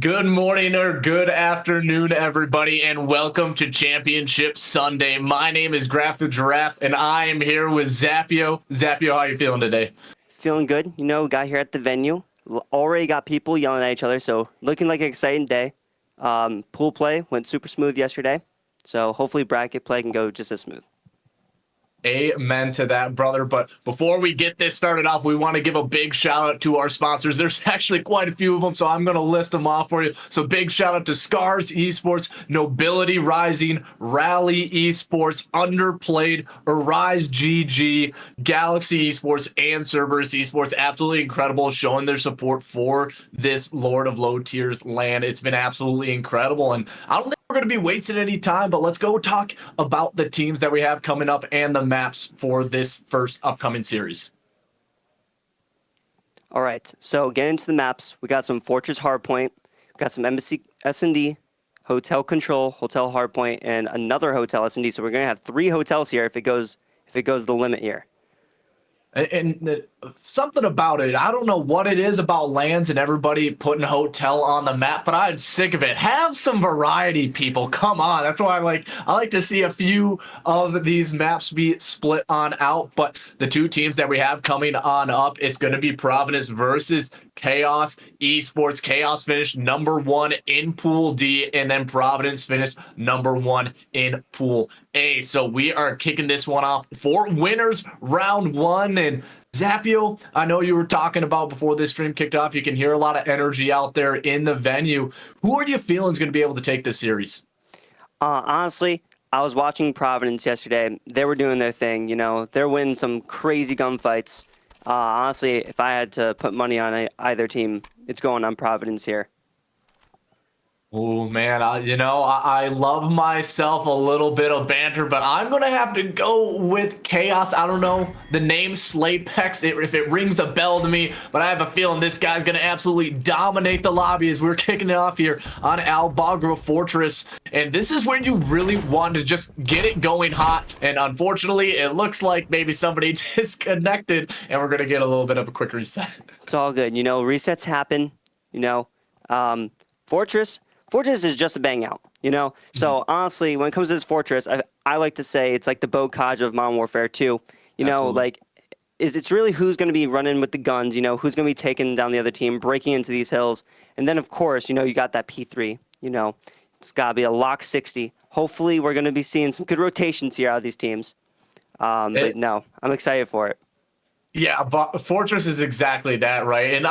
Good morning or good afternoon, everybody, and welcome to Championship Sunday. My name is Graf the Giraffe, and I am here with Zappio. Zappio, how you feeling today? Feeling good. Got here at the venue. Already got people yelling at each other, so looking like an exciting day. Pool play went super smooth yesterday, so hopefully bracket play can go just as smooth. Amen to that, brother. But before we get this started off, we want to give a big shout out to our sponsors. There's actually quite a few of them, so I'm going to list them off for you. So big shout out to Scars Esports, Nobility Rising, Rally Esports, Underplayed, Arise GG, Galaxy Esports, and Cerberus Esports. Absolutely incredible, showing their support for this Lord of Lowtiers land. It's been absolutely incredible, and I don't think we're going to be wasting any time, but let's go talk about the teams that we have coming up and the maps for this first upcoming series. All right, so getting into the maps, we got some Fortress Hardpoint, we got some Embassy S&D, Hotel Control, Hotel Hardpoint, and another Hotel S&D. So we're going to have 3 hotels here if it goes the limit here. And something about it, I don't know what it is about lands and everybody putting hotel on the map, but I'm sick of it. Have some variety, people. Come on. That's why I like to see a few of these maps be split on out. But the 2 teams that we have coming on up, it's going to be Providence versus KAOS Esports. KAOS finished number 1 in Pool D, and then Providence finished number 1 in Pool A. So we are kicking this one off for winners round 1. And Zappio, I know you were talking about before this stream kicked off, you can hear a lot of energy out there in the venue. Who are you feeling is going to be able to take this series? Honestly, I was watching Providence yesterday. They were doing their thing. They're winning some crazy gunfights. Honestly, if I had to put money on either team, it's going on Providence here. Oh man, I love myself a little bit of banter, but I'm gonna have to go with KAOS. I don't know the name Slaypex if it rings a bell to me, but I have a feeling this guy's gonna absolutely dominate the lobby as we're kicking it off here on Albagra Fortress. And this is where you really want to just get it going hot. And unfortunately, it looks like maybe somebody disconnected, and we're gonna get a little bit of a quick reset. It's all good. Resets happen. Fortress is just a bang out, So honestly, when it comes to this Fortress, I like to say it's like the Bocage of Modern Warfare 2. Like it's really who's going to be running with the guns, who's going to be taking down the other team, breaking into these hills. And then, of course, you got that P3, it's got to be a lock 60. Hopefully, we're going to be seeing some good rotations here out of these teams. But no, I'm excited for it. Yeah, but Fortress is exactly that, right? And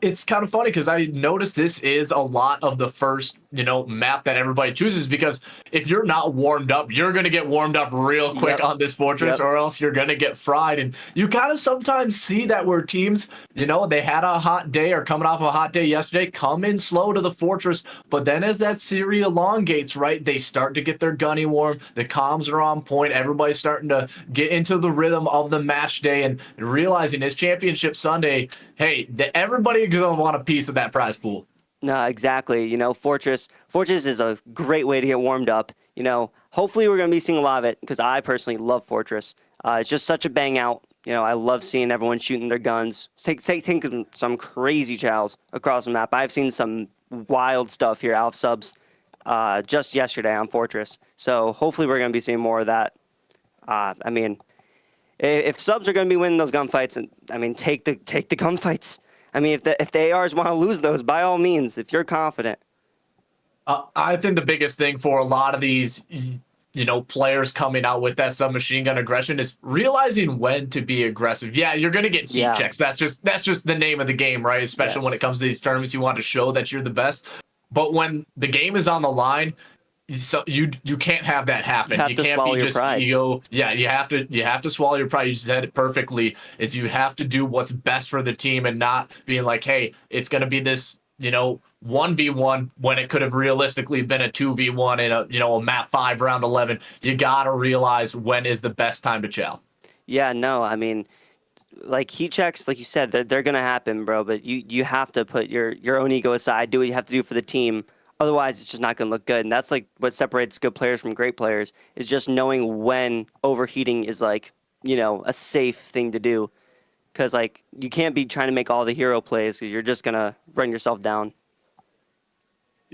it's kind of funny because I noticed this is a lot of the first, map that everybody chooses, because if you're not warmed up, you're going to get warmed up real quick on this Fortress, or else you're going to get fried. And you kind of sometimes see that where teams, they had a hot day or coming off a hot day yesterday, come in slow to the Fortress, but then as that series elongates, right, they start to get their gunny warm, the comms are on point, everybody's starting to get into the rhythm of the match day, and realizing it's Championship Sunday, hey, everybody gonna want a piece of that prize pool. No, exactly. Fortress is a great way to get warmed up. Hopefully we're going to be seeing a lot of it because I personally love Fortress. It's just such a bang out. I love seeing everyone shooting their guns, taking some crazy chows across the map. I've seen some wild stuff here out of subs just yesterday on Fortress. So hopefully we're going to be seeing more of that. If subs are going to be winning those gunfights, take the gunfights. If the ARs want to lose those, by all means, if you're confident. I think the biggest thing for a lot of these, players coming out with that submachine gun aggression is realizing when to be aggressive. Yeah, you're going to get heat checks. That's just the name of the game, right? Especially when it comes to these tournaments, you want to show that you're the best. But when the game is on the line, so you can't have that happen. You can't be just ego. Yeah, you have to swallow your pride. You said it perfectly. Is you have to do what's best for the team and not being like, hey, it's gonna be this 1v1 when it could have realistically been a 2v1 in a map 5 round 11. You gotta realize when is the best time to chow. Yeah, no, like heat checks, like you said, they're gonna happen, bro. But you have to put your own ego aside. Do what you have to do for the team. Otherwise, it's just not going to look good. And that's like what separates good players from great players, is just knowing when overheating is like, a safe thing to do. Because, like, you can't be trying to make all the hero plays. You're just going to run yourself down.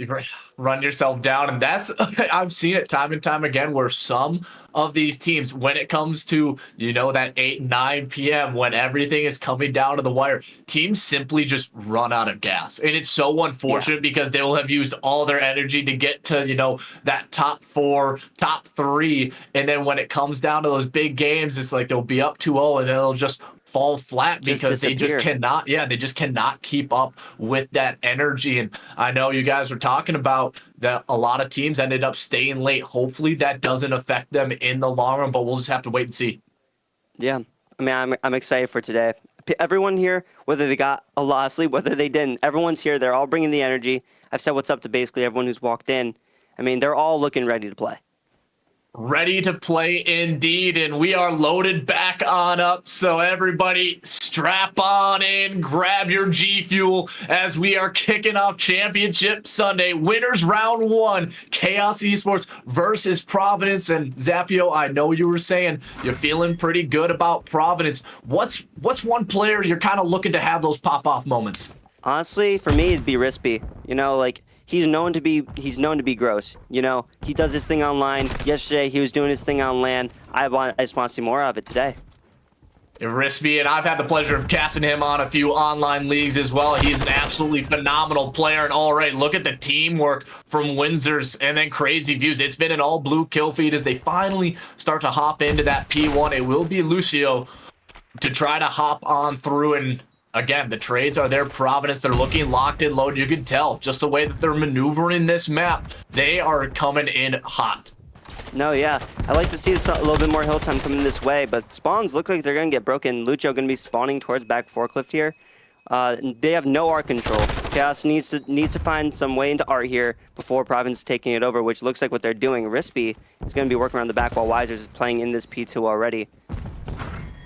you run yourself down. And that's, I've seen it time and time again where some of these teams, when it comes to, that 8, 9 p.m., when everything is coming down to the wire, teams simply just run out of gas. And it's so unfortunate because they will have used all their energy to get to, that top 4, top 3. And then when it comes down to those big games, it's like they'll be up 2-0 and then they'll just fall flat because they just cannot keep up with that energy. And I know you guys were talking about that a lot of teams ended up staying late. Hopefully that doesn't affect them in the long run, but we'll just have to wait and see. Yeah, I mean, I'm excited for today. Everyone here, whether they got a lot of sleep, whether they didn't, everyone's here. They're all bringing the energy. I've said what's up to basically everyone who's walked in. I mean, they're all looking ready to play. Ready to play indeed, and we are loaded back on up. So everybody strap on in, grab your G Fuel as we are kicking off Championship Sunday. Winners round 1, KAOS Esports versus Providence. And Zappio, I know you were saying you're feeling pretty good about Providence. What's one player you're kind of looking to have those pop-off moments? Honestly, for me, it'd be Rispy. He's known to be gross. He does his thing online. Yesterday, he was doing his thing on LAN. I just want to see more of it today. Rispy, and I've had the pleasure of casting him on a few online leagues as well. He's an absolutely phenomenal player, and already look at the teamwork from Windsor's and then Crazy Views. It's been an all-blue kill feed as they finally start to hop into that P1. It will be Lucio to try to hop on through, and again, the trades are there. Providence, they're looking locked and loaded. You can tell just the way that they're maneuvering this map. They are coming in hot. No, yeah. I like to see a little bit more hill time coming this way, but spawns look like they're going to get broken. Lucio going to be spawning towards back forklift here. They have no art control. KAOS needs to find some way into art here before Providence taking it over, which looks like what they're doing. Rispy is going to be working around the back while Wiser's is playing in this P2 already.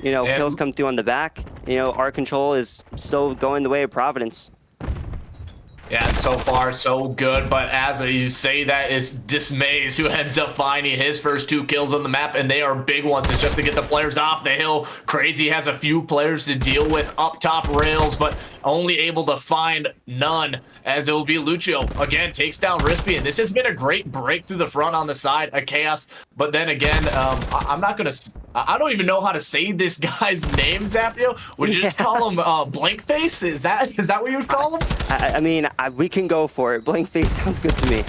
Kills come through on the back. Art control is still going the way of Providence. Yeah, and so far, so good. But as you say that, it's Dismays who ends up finding his first 2 kills on the map, and they are big ones. It's just to get the players off the hill. Crazy has a few players to deal with up top rails, but only able to find none, as it will be Lucio. Again, takes down Rispy, and this has been a great break through the front on the side of KAOS. But then again, I'm not going to... I don't even know how to say this guy's name, Zappio. Would you just call him Blank Face? Is that what you would call him? I mean, we can go for it. Blank Face sounds good to me.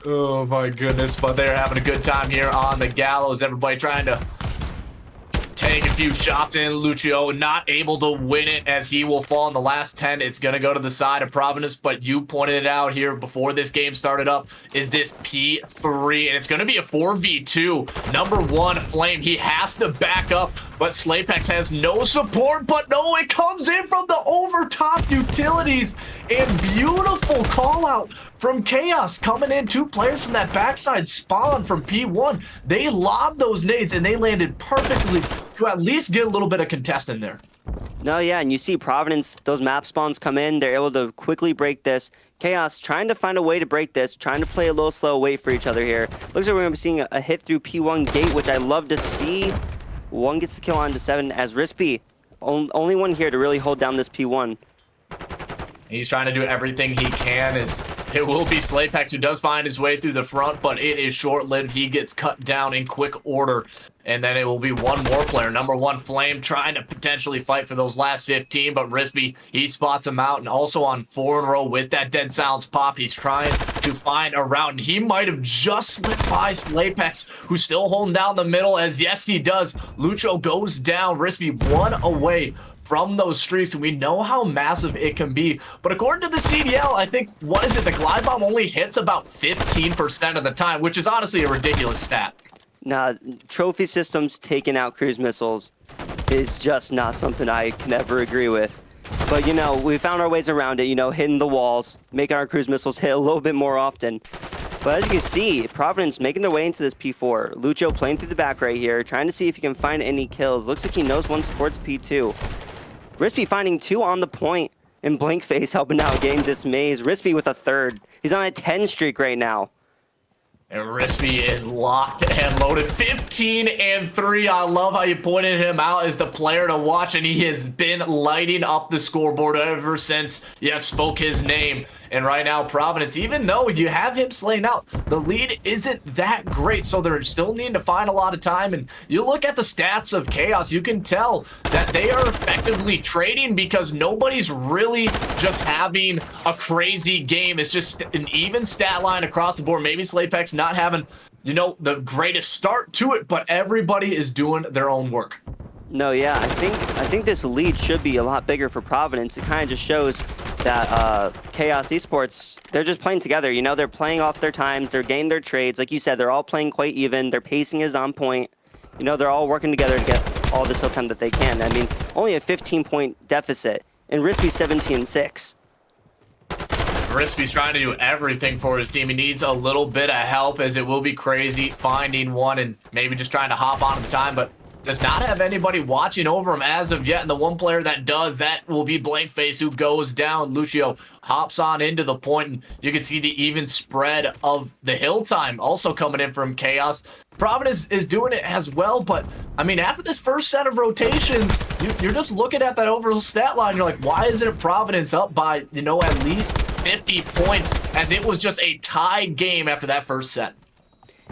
Oh my goodness, but they're having a good time here on the gallows. Everybody trying to take a few shots in. Lucio not able to win it as he will fall in the last 10. It's going to go to the side of Providence, but you pointed it out here before this game started up, is this P3, and it's going to be a 4v2. Number 1, Flame, he has to back up, but Slaypex has no support, but no, it comes in from the overtop utilities, and beautiful call out from KAOS coming in. 2 players from that backside spawn from P1. They lobbed those nades and they landed perfectly to at least get a little bit of contest in there. No, yeah, and you see Providence, those map spawns come in. They're able to quickly break this. KAOS trying to find a way to break this, trying to play a little slow, wait for each other here. Looks like we're going to be seeing a hit through P1 gate, which I love to see. 1 gets the kill on to 7 as Rispy, only one here to really hold down this P1. He's trying to do everything he can. It will be Slaypex who does find his way through the front, but it is short-lived. He gets cut down in quick order, and then it will be one more player. Number 1, Flame, trying to potentially fight for those last 15, but Rispy, he spots him out, and also on 4 in a row with that Dead Silence pop, he's trying to find a route, and he might have just slipped by Slaypex, who's still holding down the middle, as yes, he does. Lucho goes down, Rispy 1 away from those streaks, and we know how massive it can be. But according to the CDL, I think, the glide bomb only hits about 15% of the time, which is honestly a ridiculous stat. Nah, trophy systems taking out cruise missiles is just not something I can ever agree with. But, we found our ways around it, hitting the walls, making our cruise missiles hit a little bit more often. But as you can see, Providence making their way into this P4. Lucio playing through the back right here, trying to see if he can find any kills. Looks like he knows one's towards P2. Rispy finding 2 on the point, and Blank Face helping out, getting Dismays. Rispy with a 3rd. He's on a 10 streak right now. And Rispy is locked and loaded. 15-3. I love how you pointed him out as the player to watch, and he has been lighting up the scoreboard ever since you have spoke his name. And right now, Providence, even though you have him slain out, the lead isn't that great, so they're still needing to find a lot of time. And you look at the stats of KAOS, you can tell that they are effectively trading because nobody's really just having a crazy game. It's just an even stat line across the board. Maybe Slapex not having, you know, the greatest start to it, but everybody is doing their own work. No, yeah, I think this lead should be a lot bigger for Providence. It kind of just shows that KAOS Esports, they're just playing together. You know, they're playing off their times, they're getting their trades. Like you said, they're all playing quite even. Their pacing is on point. You know, they're all working together to get all this hill time that they can. I mean, only a 15-point deficit, and Rispy 17-6. Rispy's trying to do everything for his team. He needs a little bit of help, as it will be crazy finding one and maybe just trying to hop on the time, but does not have anybody watching over him as of yet. And the one player that does, that will be Blankface, who goes down. Lucio hops on into the point, and you can see the even spread of the hill time also coming in from KAOS. Providence is doing it as well, but I mean, after this first set of rotations, you're just looking at that overall stat line. You're like, why isn't Providence up by, you know, at least 50 points, as it was just a tied game after that first set?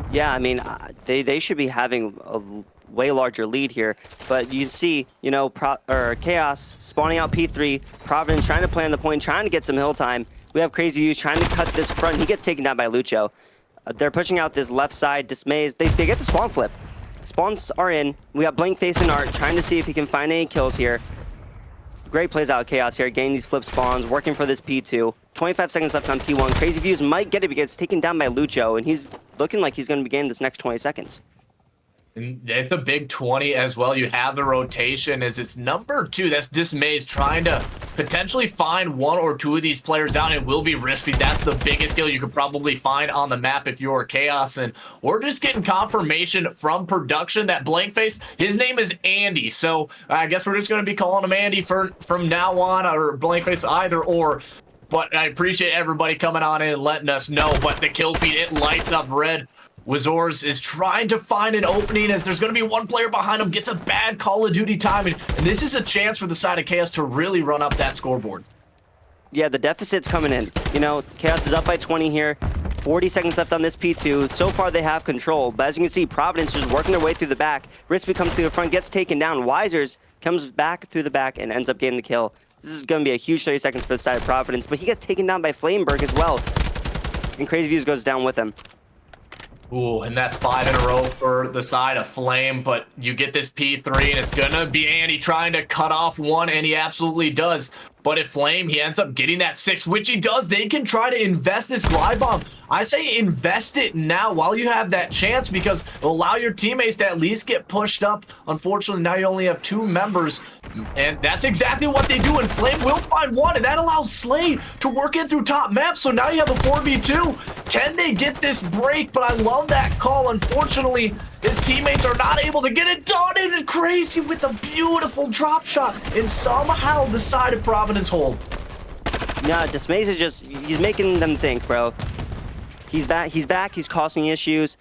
Yeah, I mean, they should be having a way larger lead here, but you see, you know, KAOS spawning out P3, Providence trying to play on the point, trying to get some hill time. We have Crazy Use trying to cut this front. He gets taken down by Lucho. They're pushing out this left side. Dismays, they get the spawn flip. Spawns are in. We got Blankface and Art trying to see if he can find any kills here. Great plays out of KAOS here, getting these flip spawns, working for this P2. 25 seconds left on P1. Crazy Views might get it because it's taken down by Lucho, and he's looking like he's going to be getting this next 20 seconds. And it's a big 20 as well. You have the rotation as it's number 2. That's Dismay's trying to potentially find one or two of these players out. It will be Rispy. That's the biggest skill you could probably find on the map if you're KAOS. And we're just getting confirmation from production that Blankface, his name is Andy. So I guess we're just going to be calling him Andy from now on, or Blankface, either or. But I appreciate everybody coming on in and letting us know. But the kill feed, it lights up red. Wizors is trying to find an opening, as there's going to be one player behind him, gets a bad Call of Duty timing, and this is a chance for the side of KAOS to really run up that scoreboard. Yeah, the deficit's coming in. You know, KAOS is up by 20 here. 40 seconds left on this P2. So far, they have control, but as you can see, Providence is working their way through the back. Rispy comes through the front, gets taken down. Wisers comes back through the back and ends up getting the kill. This is going to be a huge 30 seconds for the side of Providence, but he gets taken down by Flameberg as well, and Crazy Views goes down with him. Ooh, and that's 5 in a row for the side of Flame, but you get this P3, and it's gonna be Andy trying to cut off one, and he absolutely does. But if Flame, he ends up getting that 6, which he does, they can try to invest this glide bomb. I say invest it now while you have that chance, because it'll allow your teammates to at least get pushed up. Unfortunately, now you only have 2 members, and that's exactly what they do, and Flame will find one, and that allows Slay to work in through top map, so now you have a 4v2. Can they get this break? But I love that call. Unfortunately, his teammates are not able to get it done, and it's Crazy with a beautiful drop shot, and somehow the side of Providence hold. Yeah, Dismays is just, he's making them think, bro. He's back, he's causing issues.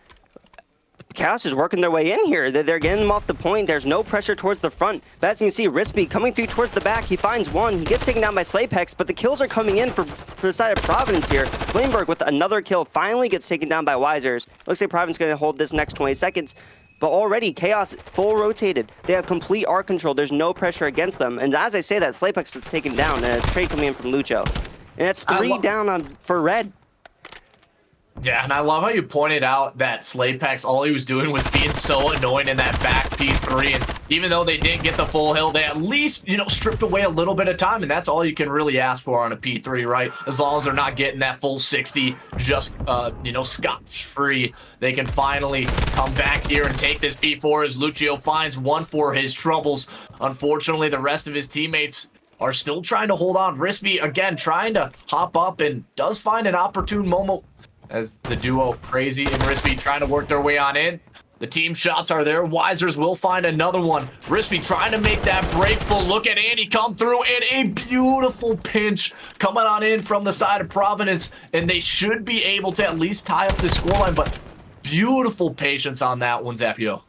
KAOS is working their way in here. They're getting them off the point. There's no pressure towards the front. But as you can see, Rispy coming through towards the back. He finds one. He gets taken down by Slapex, but the kills are coming in for the side of Providence here. Flameberg with another kill finally gets taken down by Wisers. Looks like Providence going to hold this next 20 seconds. But already, KAOS full rotated. They have complete arc control. There's no pressure against them. And as I say that, Slapex is taken down, and a trade coming in from Lucho. And that's 3 down for red. Yeah, and I love how you pointed out that Slapex, all he was doing was being so annoying in that back P3, and even though they didn't get the full hill, they at least, you know, stripped away a little bit of time, and that's all you can really ask for on a P3, right? As long as they're not getting that full 60, just, you know, scot-free, they can finally come back here and take this P4 as Lucio finds one for his troubles. Unfortunately, the rest of his teammates are still trying to hold on. Rispy, again, trying to hop up and does find an opportune moment as the duo Crazy and Rispy trying to work their way on in. The team shots are there. Wisers will find another one. Rispy trying to make that break, but look at Andy come through, and a beautiful pinch coming on in from the side of Providence, and they should be able to at least tie up the scoreline, but Beautiful patience on that one, Zapio.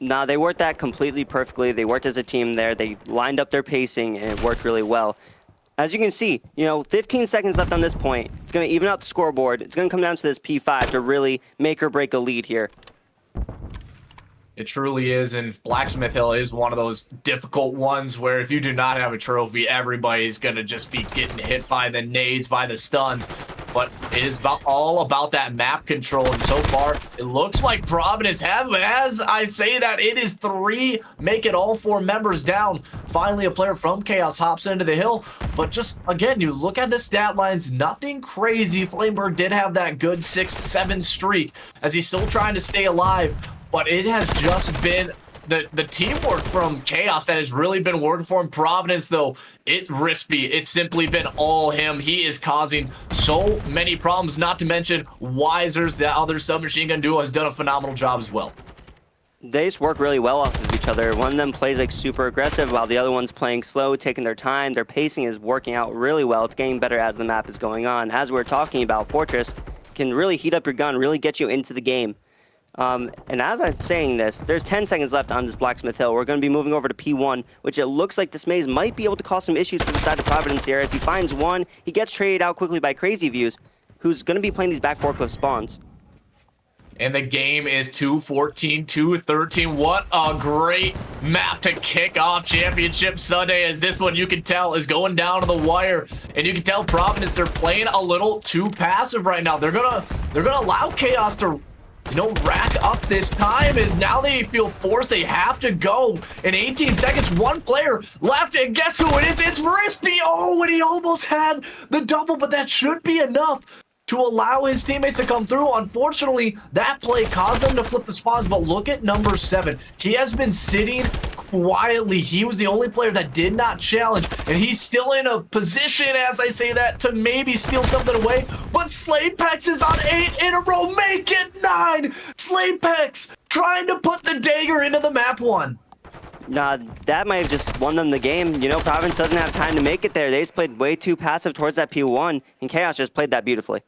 Nah, they worked that completely perfectly. They worked as a team there. They lined up their pacing, and it worked really well. As you can see, 15 seconds left on this point. It's going to even out the scoreboard. It's going to come down to this P5 to really make or break a lead here. It truly is, and Blacksmith Hill is one of those difficult ones where if you do not have a trophy, everybody's going to just be getting hit by the nades, by the stuns. But it is all about that map control, and so far, it looks like Providence have, as I say that, it is 3, make it all 4 members down. Finally, a player from KAOS hops into the hill, but just, again, you look at the stat lines, nothing crazy. Flameberg did have that good 6-7 streak as he's still trying to stay alive, but it has just been the teamwork from KAOS that has really been working for him. Providence, though, it's Rispy. It's simply been all him. He is causing so many problems, not to mention Wisers, the other submachine gun duo, has done a phenomenal job as well. They just work really well off of each other. One of them plays like super aggressive while the other one's playing slow, taking their time. Their pacing is working out really well. It's getting better as the map is going on. As we're talking about, Fortress can really heat up your gun, really get you into the game. And as I'm saying this, there's 10 seconds left on this Blacksmith Hill. We're going to be moving over to P1, which it looks like this maze might be able to cause some issues for the side of Providence here. As he finds one, he gets traded out quickly by Crazy Views, who's going to be playing these back forklift spawns. And the game is 2-14, 2-13. What a great map to kick off Championship Sunday, as this one, you can tell, is going down to the wire. And you can tell Providence, they're playing a little too passive right now. They're gonna allow KAOS to rack up this time, as now they feel forced. They have to go in 18 seconds. One player left, and guess who it is? It's Rispy. Oh, and he almost had the double, but that should be enough to allow his teammates to come through. Unfortunately, that play caused them to flip the spawns, but look at number 7. He has been sitting quietly. He was the only player that did not challenge, and he's still in a position, as I say that, to maybe steal something away. But Sladepex is on 8 in a row. Make it 9. Sladepex trying to put the dagger into the map 1. Nah, that might have just won them the game. Providence doesn't have time to make it there. They just played way too passive towards that P1, and KAOS just played that beautifully.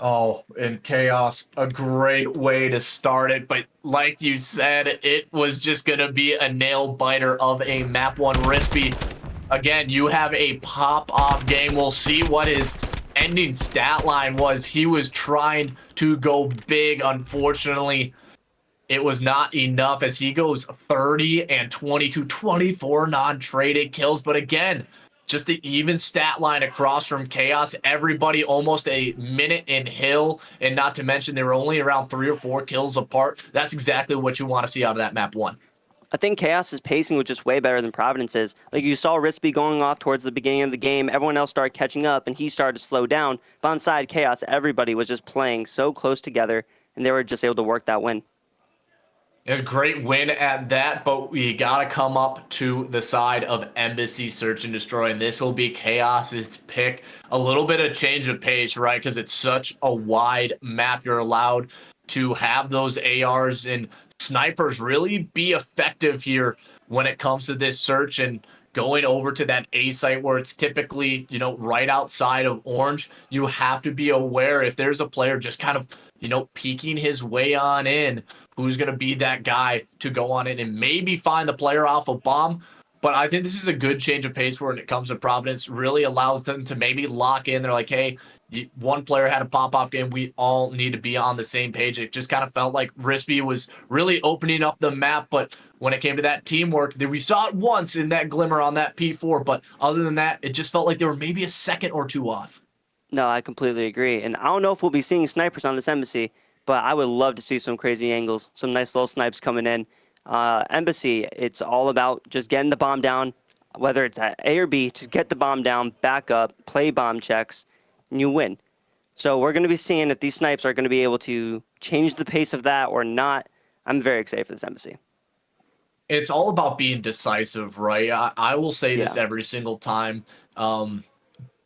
Oh, and KAOS, a great way to start it. But like you said, it was just going to be a nail biter of a map 1 Rispy. Again, you have a pop-off game. We'll see what his ending stat line was. He was trying to go big. Unfortunately, it was not enough, as he goes 30 and 22, 24 non-traded kills. But again, just the even stat line across from KAOS. Everybody almost a minute in hill, and not to mention they were only around 3 or 4 kills apart. That's exactly what you want to see out of that map 1. I think KAOS's pacing was just way better than Providence's. Like, you saw Rispy going off towards the beginning of the game. Everyone else started catching up, and he started to slow down. But on side KAOS, everybody was just playing so close together, and they were just able to work that win. It was a great win at that, but we got to come up to the side of Embassy Search and Destroy, and this will be KAOS's pick. A little bit of change of pace, right? Because it's such a wide map. You're allowed to have those ARs and snipers really be effective here when it comes to this search, and going over to that A site where it's typically, right outside of orange. You have to be aware if there's a player just kind of, peeking his way on in, who's going to be that guy to go on in and maybe find the player off a bomb. But I think this is a good change of pace when it comes to Providence. Really allows them to maybe lock in. They're like, hey, one player had a pop-off game. We all need to be on the same page. It just kind of felt like Rispy was really opening up the map. But when it came to that teamwork, we saw it once in that glimmer on that P4. But other than that, it just felt like they were maybe a second or two off. No, I completely agree. And I don't know if we'll be seeing snipers on this Embassy, but I would love to see some crazy angles, some nice little snipes coming in. Embassy, it's all about just getting the bomb down, whether it's at A or B, just get the bomb down, back up, play bomb checks, and you win. So we're going to be seeing if these snipes are going to be able to change the pace of that or not. I'm very excited for this Embassy. It's all about being decisive, right? I will say this every single time.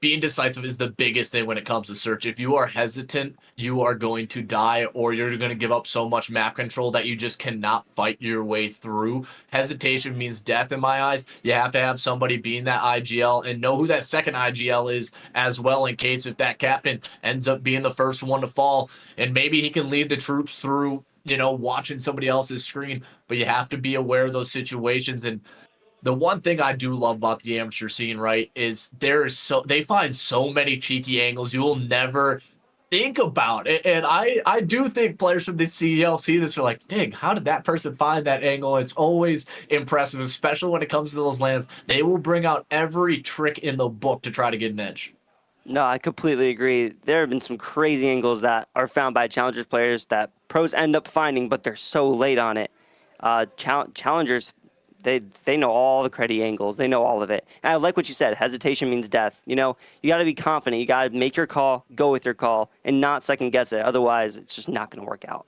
being decisive is the biggest thing when it comes to search. If you are hesitant, you are going to die, or you're going to give up so much map control that you just cannot fight your way through. Hesitation means death in my eyes. You have to have somebody being that IGL and know who that second IGL is as well, in case if that captain ends up being the first one to fall, and maybe he can lead the troops through, watching somebody else's screen. But you have to be aware of those situations. And the one thing I do love about the amateur scene, right, is they find so many cheeky angles you will never think about. And I do think players from the CEL see this are like, dang, how did that person find that angle? It's always impressive, especially when it comes to those lands. They will bring out every trick in the book to try to get an edge. No, I completely agree. There have been some crazy angles that are found by challengers players that pros end up finding, but they're so late on it. Challengers, they know all the cruddy angles. They know all of it. And I like what you said. Hesitation means death. You got to be confident. You got to make your call, go with your call, and not second guess it. Otherwise, it's just not going to work out.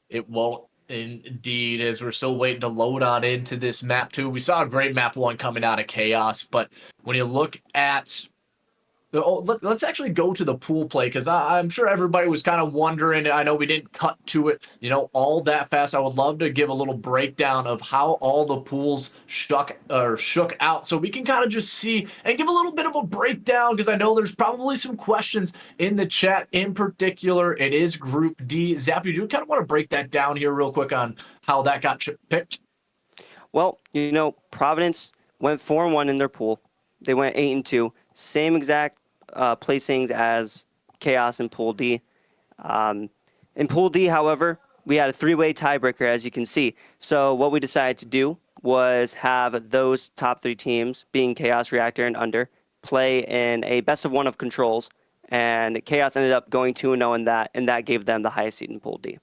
It won't indeed, as we're still waiting to load on into this map 2. We saw a great map 1 coming out of KAOS, but when you look at let's actually go to the pool play, because I'm sure everybody was kind of wondering. I know we didn't cut to it, all that fast. I would love to give a little breakdown of how all the pools shook out, so we can kind of just see and give a little bit of a breakdown, because I know there's probably some questions in the chat. In particular, it is Group D. Zap, you do kind of want to break that down here real quick on how that got picked? Well, Providence went 4-1 in their pool. They went 8-2. Same exact placings as KAOS in Pool D. In Pool D, however, we had a 3-way tiebreaker, as you can see. So what we decided to do was have those top 3 teams, being KAOS, Reactor, and Under, play in a best-of-1 of controls. And KAOS ended up going 2-0 in that, and that gave them the highest seed in Pool D.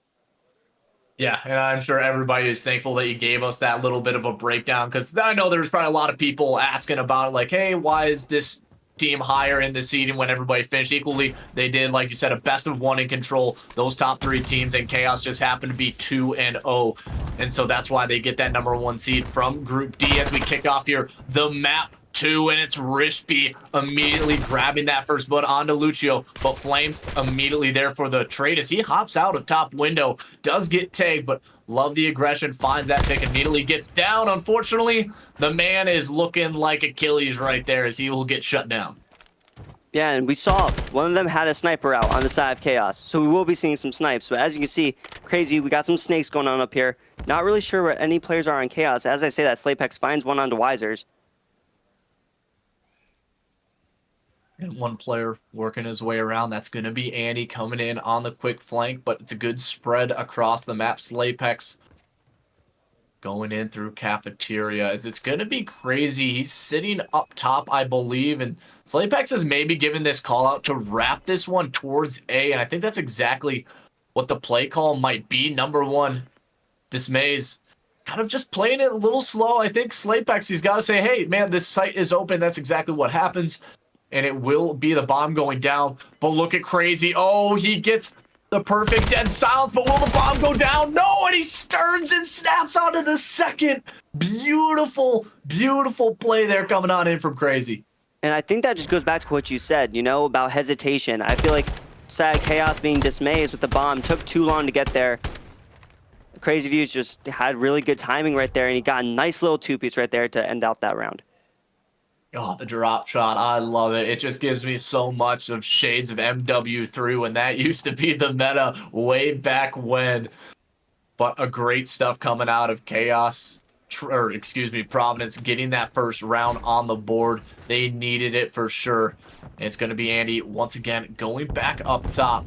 Yeah, and I'm sure everybody is thankful that you gave us that little bit of a breakdown, because I know there's probably a lot of people asking about it, like, hey, why is this team higher in the seeding when everybody finished equally? They did, like you said, a best-of-1 in control, those top 3 teams, and KAOS just happened to be 2-0. And so that's why they get that #1 seed from Group D. As we kick off here, the map 2, and it's Rispy immediately grabbing that first blood onto Lucio, but Flames immediately there for the trade as he hops out of top window, does get tagged, but love the aggression, finds that pick, immediately gets down. Unfortunately, the man is looking like Achilles right there, as he will get shut down. Yeah, and we saw one of them had a sniper out on the side of KAOS, so we will be seeing some snipes. But as you can see, crazy, we got some snakes going on up here. Not really sure where any players are on KAOS. As I say that, Slapex finds one onto Wisers. And one player working his way around. That's going to be Andy coming in on the quick flank, but it's a good spread across the map. Slapex going in through cafeteria, as it's going to be crazy. He's sitting up top, I believe, and Slapex has maybe given this call out to wrap this one towards A, and I think that's exactly what the play call might be. #1, Dismays kind of just playing it a little slow. I think Slapex, he's got to say, hey, man, this site is open. That's exactly what happens. And it will be the bomb going down. But look at Crazy. Oh, he gets the perfect dead silence. But will the bomb go down? No, and he turns and snaps onto the second. Beautiful, beautiful play there coming on in from Crazy. And I think that just goes back to what you said, about hesitation. I feel like Sad KAOS being dismayed with the bomb took too long to get there. Crazy Views just had really good timing right there, and he got a nice little 2-piece right there to end out that round. Oh, the drop shot. I love it. It just gives me so much of shades of MW3 when that used to be the meta way back when. But a great stuff coming out of Providence getting that first round on the board. They needed it for sure. And it's going to be Andy once again going back up top.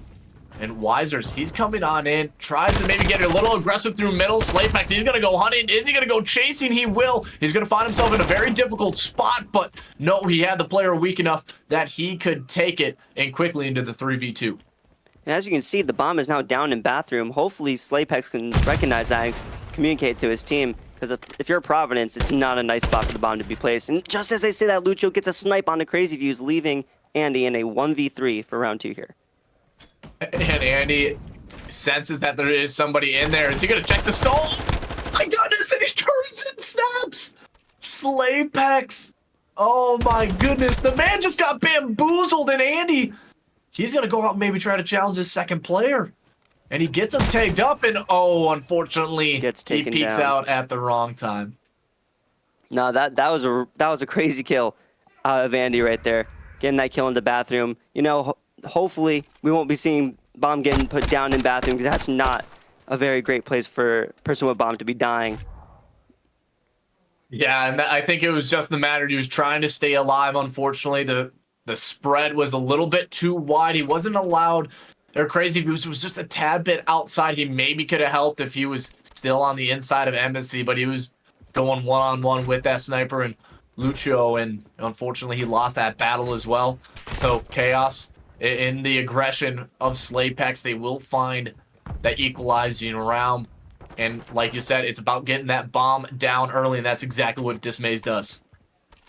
And Wisers, he's coming on in, tries to maybe get a little aggressive through middle. Slapex, he's going to go hunting. Is he going to go chasing? He will. He's going to find himself in a very difficult spot, but no, he had the player weak enough that he could take it and quickly into the 3v2. And as you can see, the bomb is now down in bathroom. Hopefully, Slapex can recognize that and communicate to his team, because if you're Providence, it's not a nice spot for the bomb to be placed. And just as I say that, Lucio gets a snipe on the Crazy Views, leaving Andy in a 1v3 for round 2 here. And Andy senses that there is somebody in there. Is he going to check the stall? My goodness, and he turns and snaps. Slapex. Oh my goodness. The man just got bamboozled, and Andy, he's going to go out and maybe try to challenge his second player. And he gets him tagged up, and oh, unfortunately, he peeks out at the wrong time. No, that was a crazy kill of Andy right there, getting that kill in the bathroom. You know, hopefully we won't be seeing bomb getting put down in bathroom, because that's not a very great place for a person with bomb to be dying. Yeah, and I think it was just the matter he was trying to stay alive. Unfortunately, the spread was a little bit too wide. He wasn't allowed. Their crazy views was just a tad bit outside. He maybe could have helped if he was still on the inside of Embassy, but he was going one-on-one with that sniper and Lucio, and unfortunately he lost that battle as well. So KAOS, in the aggression of Slapex, they will find that equalizing round. And like you said, it's about getting that bomb down early, and that's exactly what Dismays does.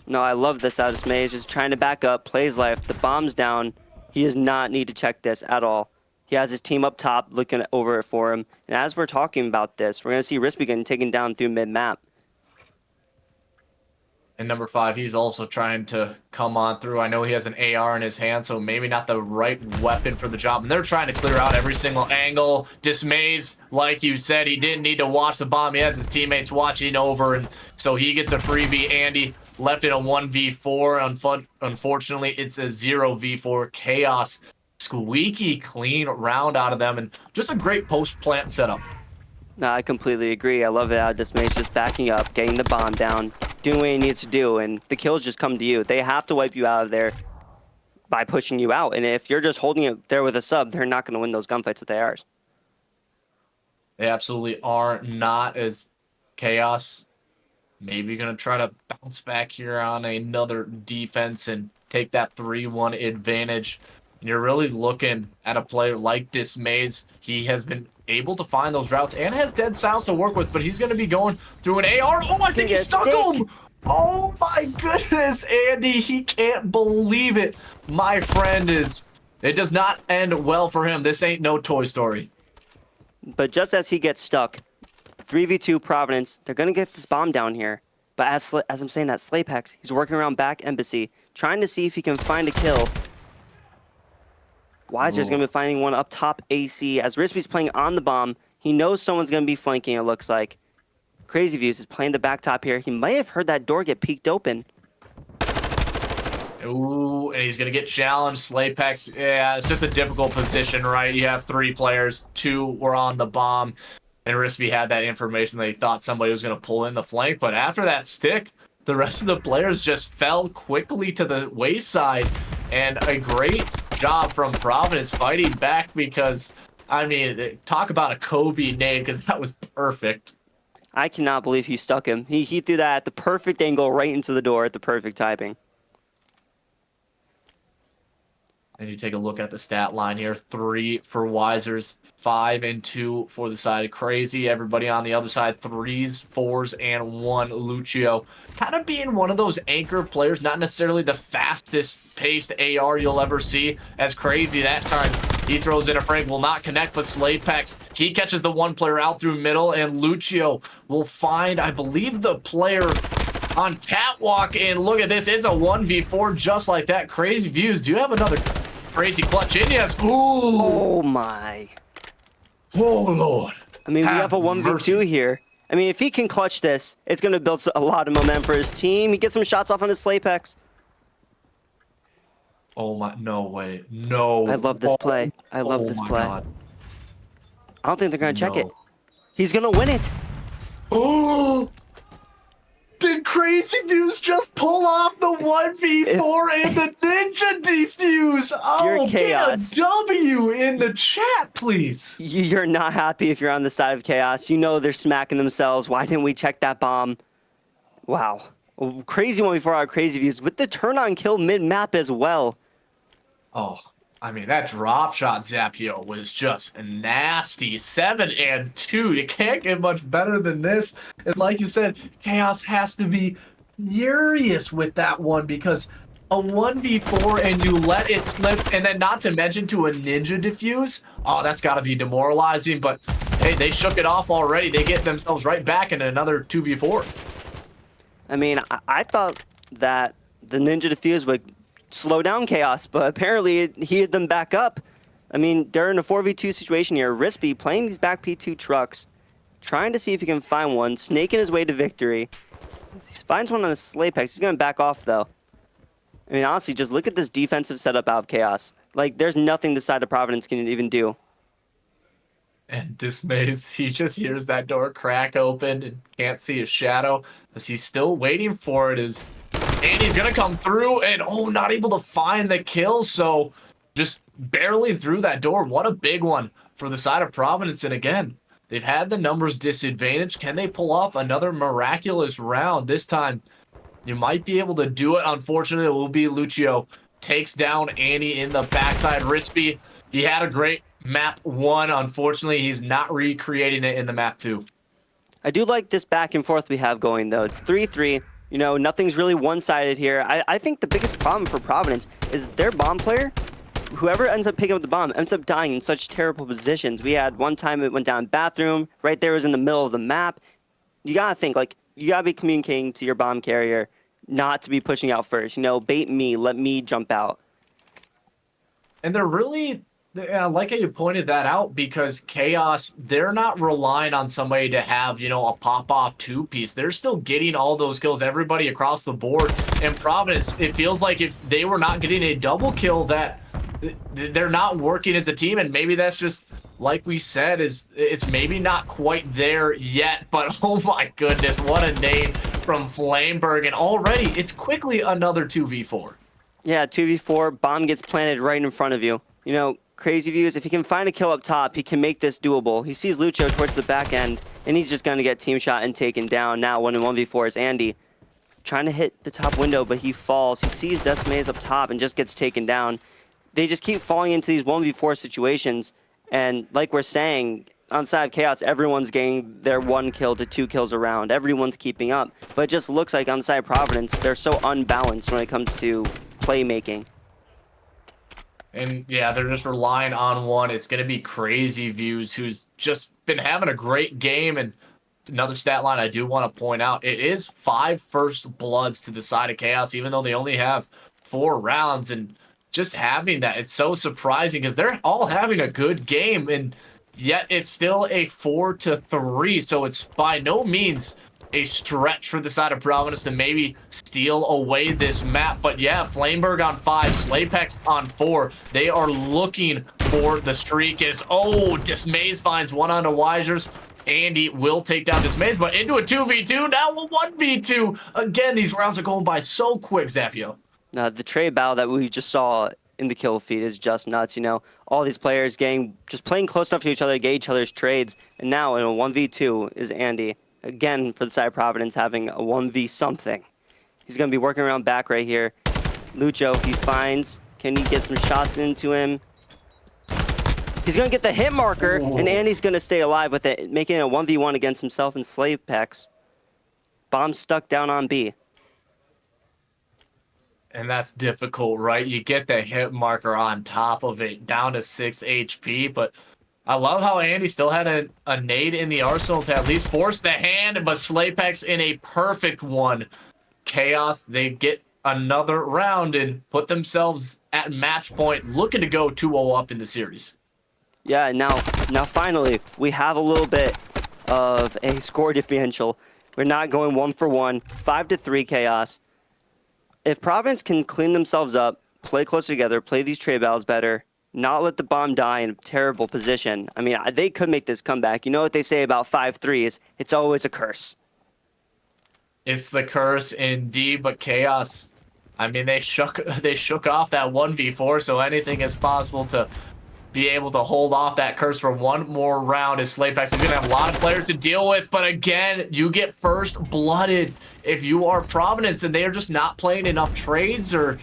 No, I love this out of Dismays, just trying to back up, plays life. The bomb's down. He does not need to check this at all. He has his team up top looking over it for him. And as we're talking about this, we're going to see Rispy getting taken down through mid-map. And number 5, he's also trying to come on through. I know he has an AR in his hand, so maybe not the right weapon for the job. And they're trying to clear out every single angle. Dismays, like you said, he didn't need to watch the bomb. He has his teammates watching over, and so he gets a freebie. Andy left in a 1v4. Unfortunately, it's a 0v4. KAOS, squeaky clean round out of them, and just a great post-plant setup. No, I completely agree. I love it out of Dismays, just backing up, getting the bomb down, doing what he needs to do, and the kills just come to you. They have to wipe you out of there by pushing you out, and if you're just holding it there with a sub, they're not going to win those gunfights with ARs. They absolutely are not, as KAOS maybe going to try to bounce back here on another defense and take that 3-1 advantage. And you're really looking at a player like Dismays. He has been able to find those routes and has dead sounds to work with, but he's going to be going through an AR. Oh, I think he stuck him. Oh my goodness, Andy, he can't believe it. My friend it does not end well for him. This ain't no Toy Story. But just as he gets stuck, 3v2 Providence, they're going to get this bomb down here. But as I'm saying that, Slapex, he's working around back Embassy, trying to see if he can find a kill. Weiser's going to be finding one up top AC. As Rispy's playing on the bomb, he knows someone's going to be flanking, it looks like. Crazy Views is playing the back top here. He might have heard that door get peeked open. Ooh, and he's going to get challenged. Slapex, yeah, it's just a difficult position, right? You have 3 players, 2 were on the bomb, and Rispy had that information that he thought somebody was going to pull in the flank. But after that stick, the rest of the players just fell quickly to the wayside, and a great job from Providence fighting back, because, I mean, talk about a Kobe nade, because that was perfect. I cannot believe he stuck him. He threw that at the perfect angle right into the door at the perfect timing. And you take a look at the stat line here. 3 for Wisers, 5 and 2 for the side of Crazy. Everybody on the other side, 3s, 4s, and 1 Lucio. Kind of being one of those anchor players, not necessarily the fastest paced AR you'll ever see. As Crazy that time, he throws in a frag, will not connect, but Slapex, he catches the 1 player out through middle, and Lucio will find, I believe, the player on catwalk, and look at this, it's a 1v4 just like that. Crazy Views, do you have another crazy clutch in? Yes. Ooh. Oh my. Oh Lord. I mean, we have a 1v2 here. I mean, if he can clutch this, it's going to build a lot of momentum for his team. He gets some shots off on his Slapex. Oh my, no way. No. I love this play. I love this play. God. I don't think they're going to check it. He's going to win it. Oh. Did Crazy Views just pull off the 1v4 and the Ninja defuse? Oh, get a W in the chat, please. You're not happy if you're on the side of KAOS. You know they're smacking themselves. Why didn't we check that bomb? Wow. Crazy 1v4 out of Crazy Views with the turn-on kill mid-map as well. Oh, I mean, that drop shot Zapio was just nasty. 7 and 2. You can't get much better than this. And like you said, KAOS has to be furious with that one, because a 1v4 and you let it slip, and then not to mention to a Ninja defuse, oh, that's got to be demoralizing. But hey, they shook it off already. They get themselves right back in another 2v4. I mean, I thought that the Ninja Defuse would slow down KAOS, but apparently it heated them back up. I mean, they're in a 4v2 situation here. Rispy playing these back P2 trucks, trying to see if he can find one, snaking his way to victory. He finds one on the Slapex. He's going to back off, though. I mean, honestly, just look at this defensive setup out of KAOS. Like, there's nothing the side of Providence can even do. And Dismays, he just hears that door crack open and can't see his shadow as he's still waiting for it. And he's going to come through and, oh, not able to find the kill. So just barely through that door. What a big one for the side of Providence. And again, they've had the numbers disadvantage. Can they pull off another miraculous round? This time, you might be able to do it. Unfortunately, it will be Lucio takes down Annie in the backside. Rispy, he had a great map 1. Unfortunately, he's not recreating it in the map 2. I do like this back and forth we have going, though. It's 3-3. You know, nothing's really one-sided here. I think the biggest problem for Providence is their bomb player, whoever ends up picking up the bomb, ends up dying in such terrible positions. We had one time it went down bathroom. Right there was in the middle of the map. You got to think, like, you got to be communicating to your bomb carrier not to be pushing out first. You know, bait me, let me jump out. And they're really, I like how you pointed that out, because KAOS, they're not relying on somebody to have, you know, a pop-off 2-piece. They're still getting all those kills, everybody across the board. And Providence, it feels like if they were not getting a double kill, that they're not working as a team. And maybe that's just, like we said, it's maybe not quite there yet. But oh my goodness, what a name from Flameberg. And already it's quickly another 2v4. Yeah, 2v4, bomb gets planted right in front of you. You know, crazy views, if he can find a kill up top, he can make this doable. He sees Lucio towards the back end, and he's just going to get team shot and taken down. Now 1-1v4 is Andy trying to hit the top window, but he falls. He sees Desmays up top and just gets taken down. They just keep falling into these 1v4 situations, and like we're saying, on the side of KAOS, everyone's getting their 1 kill to 2 kills around. Everyone's keeping up, but it just looks like on the side of Providence, they're so unbalanced when it comes to playmaking. And yeah, they're just relying on one. It's going to be Crazy Views, who's just been having a great game. And another stat line I do want to point out, it is 5 first bloods to the side of KAOS, even though they only have 4 rounds. And just having that, it's so surprising because they're all having a good game, and yet it's still a 4-3. So it's by no means a stretch for the side of Providence to maybe steal away this map. But yeah, Flameberg on 5, Slapex on 4. They are looking for the streak. Dismays finds one onto Wisers. Andy will take down Dismays, but into a 2v2, now a 1v2. Again, these rounds are going by so quick, Zapio. The trade battle that we just saw in the kill feed is just nuts. You know, all these players just playing close enough to each other to get each other's trades. And now in a 1v2 is Andy. Again, for the side of Providence, having a 1v something. He's going to be working around back right here. Lucio, he finds. Can he get some shots into him? He's going to get the hit marker, and Andy's going to stay alive with it, making it a 1v1 against himself and Slapex. Bomb stuck down on B. And that's difficult, right? You get the hit marker on top of it, down to 6 HP, but I love how Andy still had a nade in the arsenal to at least force the hand, but Slapex in a perfect one. KAOS, they get another round and put themselves at match point, looking to go 2-0 up in the series. Yeah, now finally, we have a little bit of a score differential. We're not going 1-for-1, 5-3 KAOS. If Providence can clean themselves up, play closer together, play these trade battles better, not let the bomb die in a terrible position. I mean, they could make this comeback. You know what they say about 5-3s? It's always a curse. It's the curse indeed, but KAOS, I mean, they shook off that 1v4, so anything is possible to be able to hold off that curse for one more round. As Slapex is going to have a lot of players to deal with, but again, you get first blooded if you are Providence, and they are just not playing enough trades, or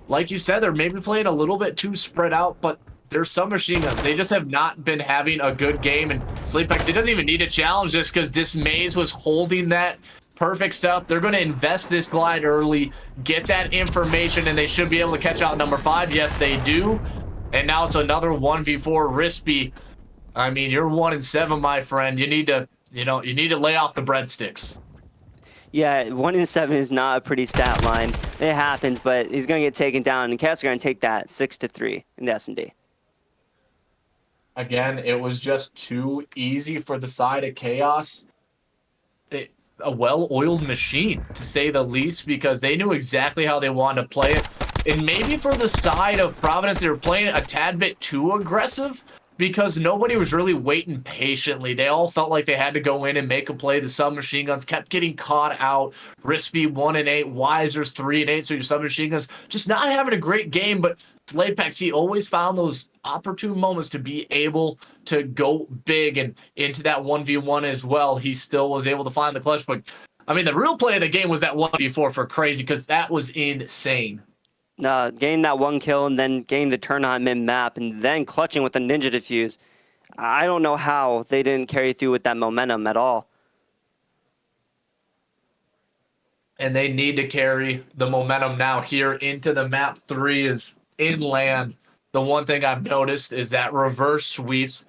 like you said, they're maybe playing a little bit too spread out, but there's some machine guns. They just have not been having a good game, and Slapex, he doesn't even need to challenge this because Dismays was holding that perfect setup. They're going to invest this glide early, get that information, and they should be able to catch out number 5. Yes, they do. And now it's another 1v4 Rispy. I mean, you're 1-7, my friend. You need to, you need to lay off the breadsticks. Yeah, 1 in 7 is not a pretty stat line. It happens, but he's going to get taken down, and KAOS are going to take that 6-3 in the S&D. Again, it was just too easy for the side of KAOS. A well-oiled machine, to say the least, because they knew exactly how they wanted to play it. And maybe for the side of Providence, they were playing a tad bit too aggressive because nobody was really waiting patiently. They all felt like they had to go in and make a play. The submachine guns kept getting caught out. Rispy 1-8, Weiser's 3-8. So your submachine guns just not having a great game. But Slapex, he always found those opportune moments to be able to go big and into that 1v1 as well. He still was able to find the clutch. But I mean, the real play of the game was that 1v4 for Crazy, because that was insane. Getting that 1 kill and then getting the turn on mid-map and then clutching with the Ninja Defuse. I don't know how they didn't carry through with that momentum at all. And they need to carry the momentum now here into the map 3 is inland. The one thing I've noticed is that reverse sweeps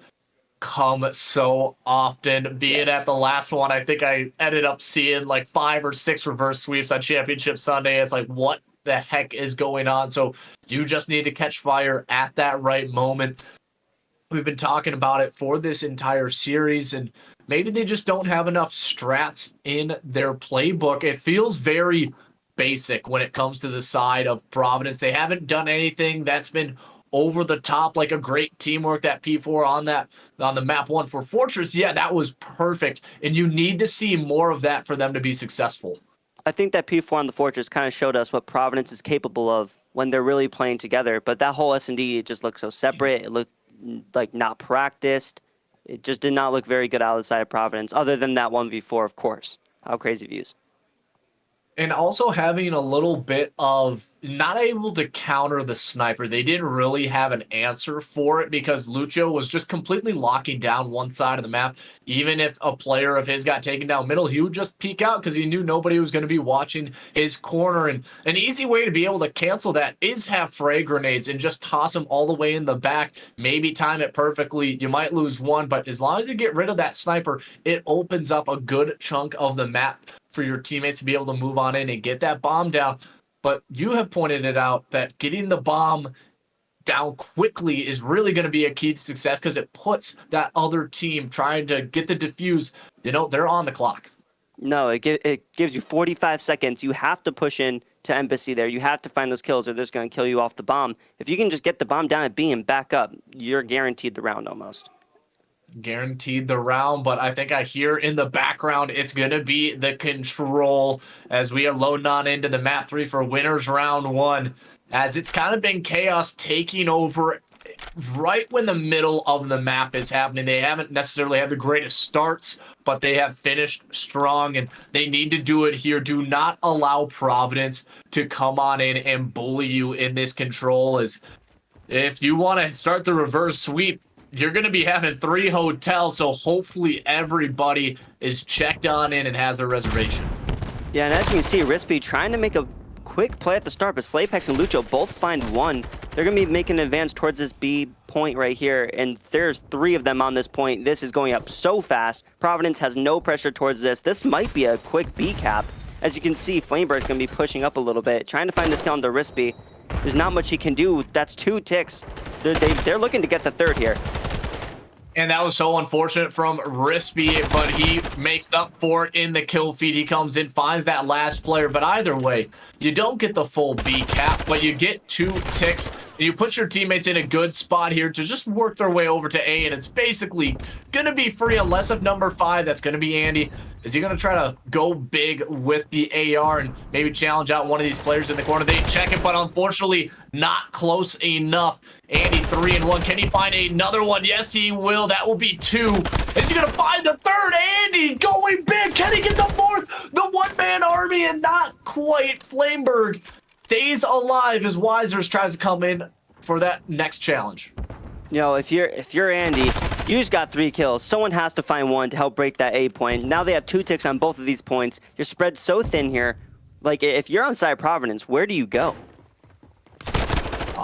come so often. Be it at the last one, I think I ended up seeing like 5 or 6 reverse sweeps on Championship Sunday. It's like, what the heck is going on? So you just need to catch fire at that right moment. We've been talking about it for this entire series, and maybe they just don't have enough strats in their playbook. It feels very basic when it comes to the side of Providence. They haven't done anything that's been over the top, like a great teamwork. That P4 on the map 1 for Fortress, yeah, that was perfect, and you need to see more of that for them to be successful. I think that P4 on the Fortress kind of showed us what Providence is capable of when they're really playing together. But that whole S&D, it just looked so separate. It looked like not practiced. It just did not look very good outside of Providence, other than that 1v4, of course. How crazy views. And also having a little bit of not able to counter the sniper. They didn't really have an answer for it because Lucho was just completely locking down one side of the map. Even if a player of his got taken down middle, he would just peek out because he knew nobody was going to be watching his corner. And an easy way to be able to cancel that is have frag grenades and just toss them all the way in the back. Maybe time it perfectly. You might lose one, but as long as you get rid of that sniper, it opens up a good chunk of the map for your teammates to be able to move on in and get that bomb down. But you have pointed it out that getting the bomb down quickly is really going to be a key to success because it puts that other team trying to get the defuse, they're on the clock. No, it gives you 45 seconds. You have to push in to Embassy there. You have to find those kills or they're just going to kill you off the bomb. If you can just get the bomb down at B and back up, you're guaranteed the round almost. Guaranteed the round, but I think I hear in the background it's going to be the control as we are loading on into the map 3 for winners round 1, as it's kind of been KAOS taking over right when the middle of the map is happening. They haven't necessarily had the greatest starts, but they have finished strong, and they need to do it here. Do not allow Providence to come on in and bully you in this control, as if you want to start the reverse sweep, you're going to be having 3 hotels, so hopefully everybody is checked on in and has their reservation. Yeah, and as you can see, Rispy trying to make a quick play at the start, but Slapex and Lucho both find one. They're going to be making an advance towards this B point right here, and there's 3 of them on this point. This is going up so fast. Providence has no pressure towards this. This might be a quick B cap. As you can see, Flamebird's going to be pushing up a little bit, trying to find this kill on the Rispy. There's not much he can do. That's 2 ticks. They're looking to get the 3rd here. And that was so unfortunate from Rispy, but he makes up for it in the kill feed. He comes in, finds that last player. But either way, you don't get the full B cap, but you get 2 ticks. And you put your teammates in a good spot here to just work their way over to A, and it's basically going to be free unless of number 5. That's going to be Andy. Is he going to try to go big with the AR and maybe challenge out one of these players in the corner? They check it, but unfortunately not close enough. Andy 3 and 1. Can he find another one? Yes, he will. That will be 2. Is he going to find the 3rd? Andy going big. Can he get the 4th? The one-man army, and not quite. Flameberg stays alive as Wisers tries to come in for that next challenge. You know, if you're Andy, you just got 3 kills. Someone has to find one to help break that A point. Now they have 2 ticks on both of these points. You're spread so thin here. Like, if you're on side Providence, where do you go?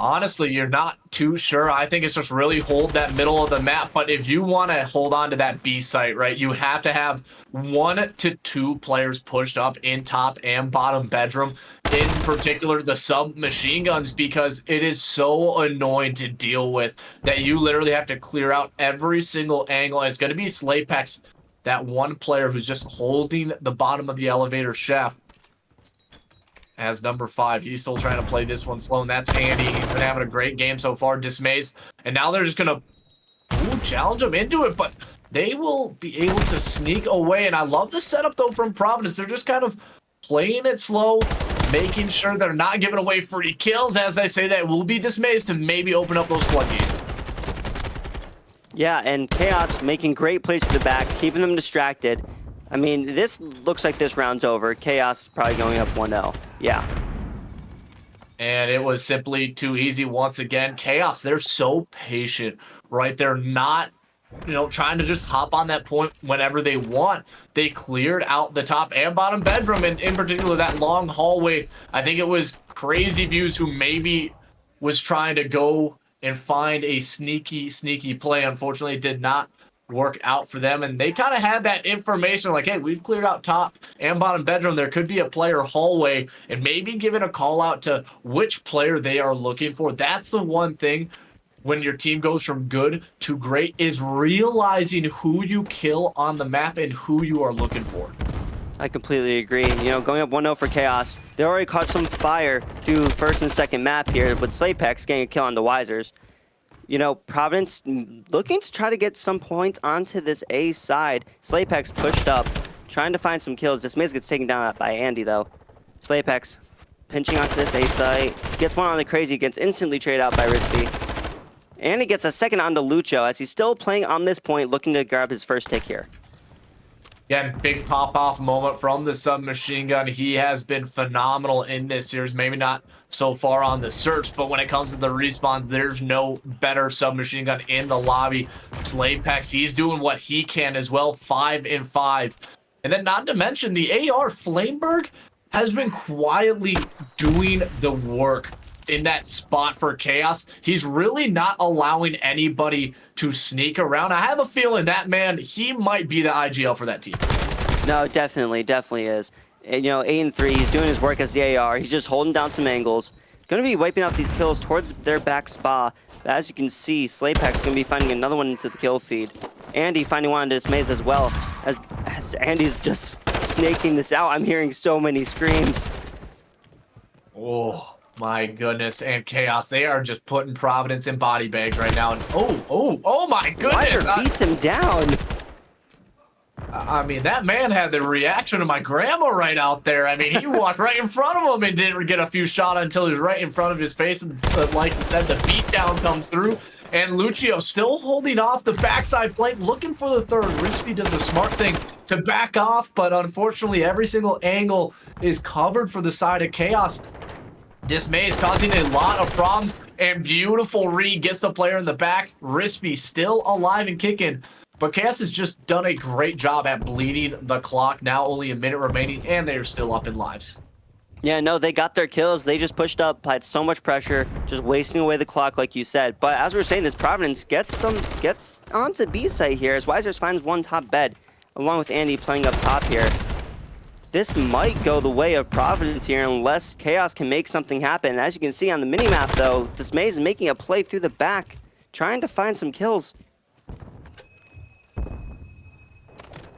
Honestly, you're not too sure. I think it's just really hold that middle of the map. But if you want to hold on to that B site, right, you have to have 1 to 2 players pushed up in top and bottom bedroom. In particular, the submachine guns, because it is so annoying to deal with that you literally have to clear out every single angle. And it's going to be Slapex, that one player who's just holding the bottom of the elevator shaft. As number 5, he's still trying to play this one slow, and that's Andy. He's been having a great game so far, Dismays. And now they're just going to challenge him into it, but they will be able to sneak away. And I love the setup, though, from Providence. They're just kind of playing it slow, making sure they're not giving away free kills. As I say that, will be Dismays to maybe open up those floodgates. Yeah, and KAOS making great plays to the back, keeping them distracted. I mean, this looks like this round's over. KAOS is probably going up 1-0. Yeah. And it was simply too easy once again. KAOS, they're so patient, right? They're not, trying to just hop on that point whenever they want. They cleared out the top and bottom bedroom, and in particular, that long hallway. I think it was Crazy Views who maybe was trying to go and find a sneaky play. Unfortunately, it did not work out for them, and they kind of had that information like, hey, we've cleared out top and bottom bedroom. There could be a player hallway, and maybe giving a call out to which player they are looking for. That's the one thing when your team goes from good to great, is realizing who you kill on the map and who you are looking for. I completely agree. Going up 1-0 for KAOS. They already caught some fire through first and second map here, with Slapex getting a kill on the Wisers. Providence looking to try to get some points onto this A side. Slapex pushed up, trying to find some kills. Dismays gets taken down by Andy, though. Slapex pinching onto this A side. Gets one on the Crazy, gets instantly traded out by Rispy. And he gets a second onto Lucho, as he's still playing on this point, looking to grab his first tick here. Again, big pop-off moment from the submachine gun. He has been phenomenal in this series. Maybe not so far on the search, but when it comes to the respawns, there's no better submachine gun in the lobby. Slapex, he's doing what he can as well, 5 and 5. And then not to mention, the AR Flameberg has been quietly doing the work in that spot for KAOS. He's really not allowing anybody to sneak around. I have a feeling that man, he might be the IGL for that team. No, definitely is. And, 8 and 3, he's doing his work as the AR. He's just holding down some angles. Going to be wiping out these kills towards their back spa. But as you can see, Slapex is going to be finding another one into the kill feed. Andy finding one into Dismays as well. As Andy's just snaking this out, I'm hearing so many screams. Oh my goodness. And KAOS, they are just putting Providence in body bags right now. And oh my goodness. Wiser beats him down. I mean, that man had the reaction of my grandma right out there. I mean, he walked right in front of him and didn't get a few shots until he was right in front of his face. And like I said, the beatdown comes through. And Lucio still holding off the backside flank, looking for the third. Rispy does the smart thing to back off, but unfortunately, every single angle is covered for the side of KAOS. Dismay is causing a lot of problems, and beautiful read gets the player in the back. Rispy still alive and kicking. But KAOS has just done a great job at bleeding the clock. Now only a minute remaining, and they're still up in lives. Yeah, no, they got their kills. They just pushed up, applied so much pressure, just wasting away the clock, like you said. But as we were saying, this Providence gets onto B site here, as Wisers finds one top bed, along with Andy playing up top here. This might go the way of Providence here unless KAOS can make something happen. As you can see on the minimap, though, Dismay is making a play through the back, trying to find some kills.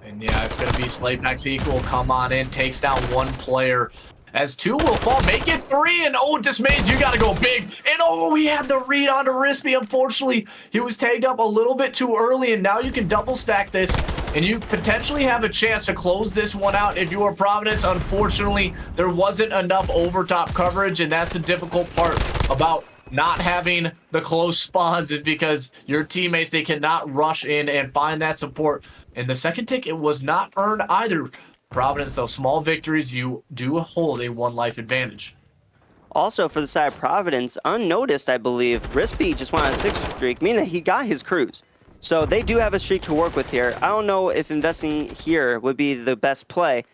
And yeah, it's going to be Slapex equal. Come on in, takes down one player. As 2 will fall, make it 3, and Dismays, you got to go big. And he had the read onto Rispy. Unfortunately, he was tagged up a little bit too early, and now you can double stack this, and you potentially have a chance to close this one out if you are Providence. Unfortunately, there wasn't enough overtop coverage, and that's the difficult part about not having the close spawns, is because your teammates, they cannot rush in and find that support. And the second ticket was not earned either. Providence, though, small victories, you do hold a 1 life advantage. Also, for the side of Providence, unnoticed, I believe, Rispy just went on a 6 streak, meaning that he got his cruise. So they do have a streak to work with here. I don't know if investing here would be the best play,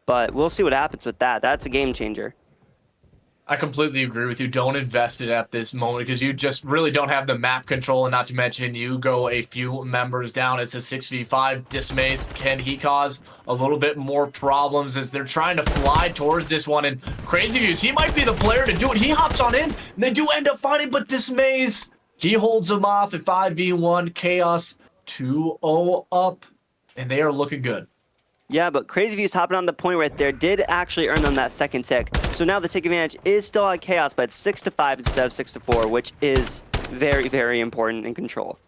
but we'll see what happens with that. That's a game changer. I completely agree with you. Don't invest it at this moment because you just really don't have the map control. And not to mention, you go a few members down. It's a 6v5. Dismays, can he cause a little bit more problems as they're trying to fly towards this one? And Crazy Views, he might be the player to do it. He hops on in, and they do end up finding, but Dismays, he holds them off at 5v1. KAOS 2-0 up, and they are looking good. Yeah, but Crazy Views hopping on the point right there did actually earn them that second tick. So now the tick advantage is still at KAOS, but it's 6-5 instead of 6-4, which is very, very important in control.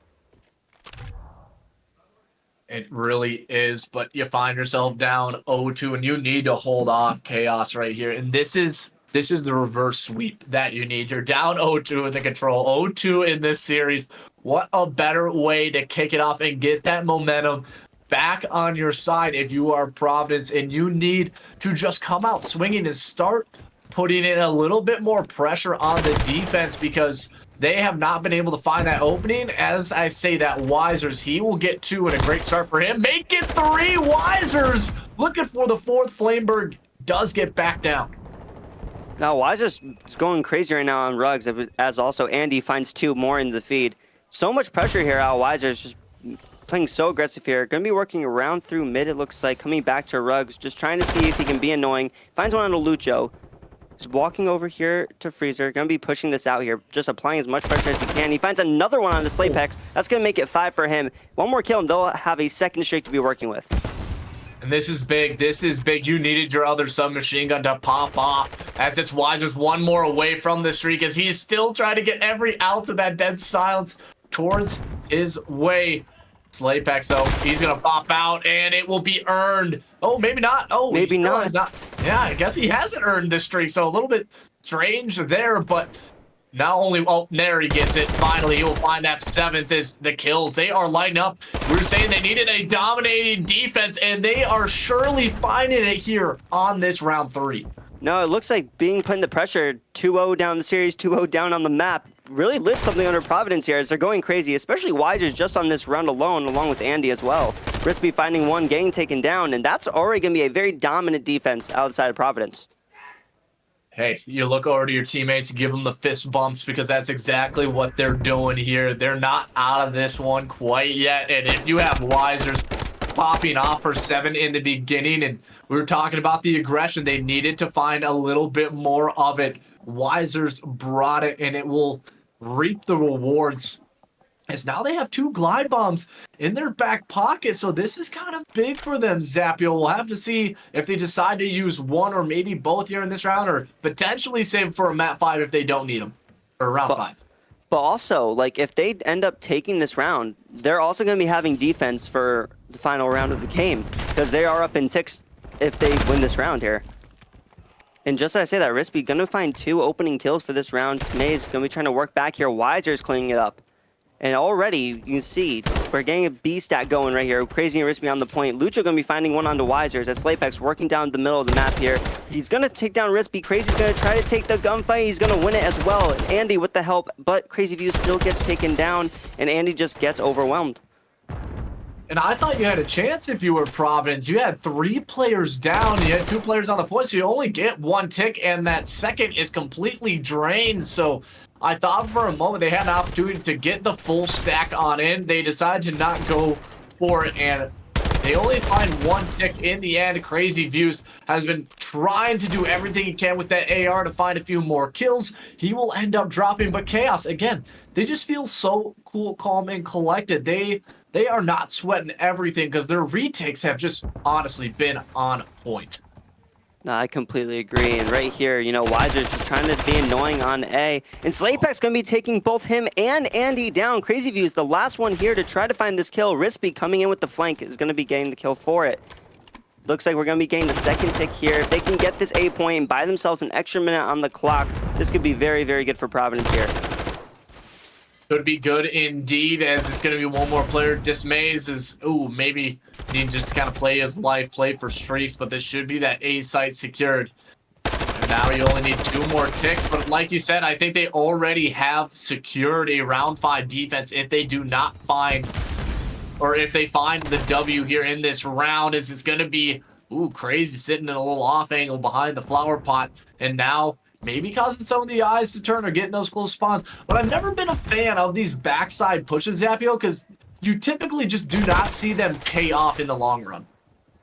It really is, but you find yourself down 0-2, and you need to hold off KAOS right here. And this is the reverse sweep that you need. You're down 0-2 in the control, 0-2 in this series. What a better way to kick it off and get that momentum back on your side if you are Providence, and you need to just come out swinging and start putting in a little bit more pressure on the defense because they have not been able to find that opening. As I say that, Wisers, he will get 2 and a great start for him. Make it 3, Wisers looking for the 4th. Flameberg does get back down. Now Wisers is going crazy right now on Rugs, as also Andy finds 2 more in the feed. So much pressure here out Wisers, just playing so aggressive here. Going to be working around through mid, it looks like. Coming back to Rugs, just trying to see if he can be annoying. Finds one on Lucho. He's walking over here to Freezer. Going to be pushing this out here. Just applying as much pressure as he can. He finds another one on the Slapex. That's going to make it 5 for him. One more kill and they'll have a second streak to be working with. And this is big. This is big. You needed your other submachine gun to pop off as it's Wisers one more away from the streak as he's still trying to get every ounce of that dead silence towards his way. Slapex, though, he's going to pop out, and it will be earned. Oh, maybe not. Oh, maybe not. Yeah, I guess he hasn't earned this streak, so a little bit strange there, but not only... Oh, there he gets it. Finally, he will find that 7th is the kills. They are lighting up. We were saying they needed a dominating defense, and they are surely finding it here on this round 3. No, it looks like being put in the pressure, 2-0 down the series, 2-0 down on the map, really lit something under Providence here as they're going crazy, especially Wisers just on this round alone, along with Andy as well. Crispy finding one, getting taken down, and that's already going to be a very dominant defense outside of Providence. Hey, you look over to your teammates, give them the fist bumps because that's exactly what they're doing here. They're not out of this one quite yet, and if you have Wisers popping off for 7 in the beginning, and we were talking about the aggression, they needed to find a little bit more of it. Wisers brought it, and it will reap the rewards as now they have 2 glide bombs in their back pocket, so this is kind of big for them. Zapio, we'll have to see if they decide to use one or maybe both here in this round, or potentially save for a map 5 if they don't need them, or round 5. But also, like, if they end up taking this round, they're also going to be having defense for the final round of the game, because they are up in 6 if they win this round here. And just as I say that, Rispy going to find 2 opening kills for this round. Snade's going to be trying to work back here. Wiser's cleaning it up. And already, you can see, we're getting a B stat going right here. Crazy and Rispy on the point. Lucho going to be finding one onto Wisers as Slapex working down the middle of the map here. He's going to take down Rispy. Crazy's going to try to take the gunfight. He's going to win it as well. And Andy with the help, but Crazy View still gets taken down, and Andy just gets overwhelmed. And I thought you had a chance if you were Providence. You had 3 players down. You had 2 players on the point, so you only get 1 tick, and that second is completely drained. So I thought for a moment they had an opportunity to get the full stack on in. They decided to not go for it, and they only find 1 tick in the end. Crazy Views has been trying to do everything he can with that AR to find a few more kills. He will end up dropping, but KAOS, again, they just feel so cool, calm, and collected. They are not sweating everything because their retakes have just honestly been on point. No, I completely agree. And right here, you know, Wiser's just trying to be annoying on A. And Slapex going to be taking both him and Andy down. Crazy View is the last one here to try to find this kill. Rispy coming in with the flank is going to be getting the kill for it. Looks like we're going to be getting the second tick here. If they can get this A point and buy themselves an extra minute on the clock, this could be very, very good for Providence here. Could be good indeed, as it's going to be one more player. Dismays is, ooh, maybe need just to kind of play his life, play for streaks, but this should be that A site secured. And now you only need 2 more ticks, but like you said, I think they already have secured a round 5 defense if they do not find, or if they find the W here in this round, is it's going to be, ooh, Crazy sitting in a little off angle behind the flower pot, and now maybe causing some of the eyes to turn or getting those close spawns. But I've never been a fan of these backside pushes, Zapio, because you typically just do not see them pay off in the long run.